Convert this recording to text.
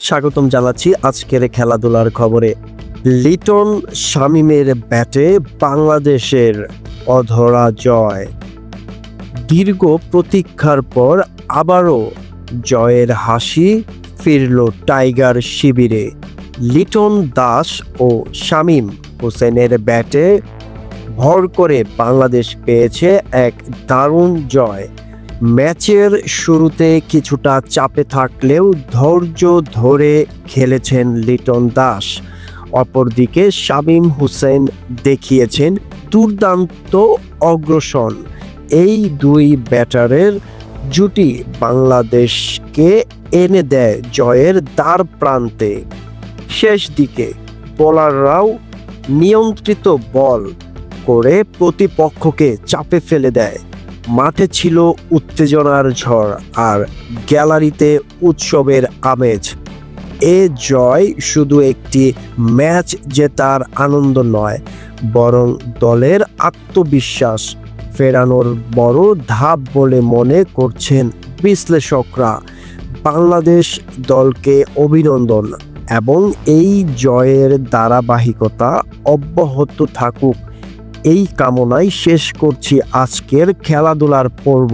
স্বাগতম জানাচ্ছি আজকের খেলাধুলার খবরে। লিটন শামীমের ব্যাটে বাংলাদেশের অধরা জয়। দীর্ঘ প্রতীক্ষার পর আবারও জয়ের হাসি ফিরল টাইগার শিবিরে। লিটন দাস ও শামীম হোসেনের ব্যাটে ভর করে বাংলাদেশ পেয়েছে এক দারুণ জয়। ম্যাচের শুরুতে কিছুটা চাপে থাকলেও ধৈর্য ধরে খেলেছেন লিটন দাস। অপরদিকে শামীম হোসেন দেখিয়েছেন দুর্দান্ত অগ্রসর। এই দুই ব্যাটারের জুটি বাংলাদেশকে এনে দেয় জয়ের দ্বার প্রান্তে। শেষ দিকে বোলাররাও নিয়ন্ত্রিত বল করে প্রতিপক্ষকে চাপে ফেলে দেয়। মাঠে ছিল উত্তেজনার ঝড় আর গ্যালারিতে উৎসবের আমেজ। এ জয় শুধু একটি ম্যাচ জেতার আনন্দ নয়, বরং দলের আত্মবিশ্বাস ফেরানোর বড় ধাপ বলে মনে করছেন বিশ্লেষকরা। বাংলাদেশ দলকে অভিনন্দন এবং এই জয়ের ধারাবাহিকতা অব্যাহত থাকুক এই কামনায় শেষ করছি আজকের খেলাধুলার পর্ব।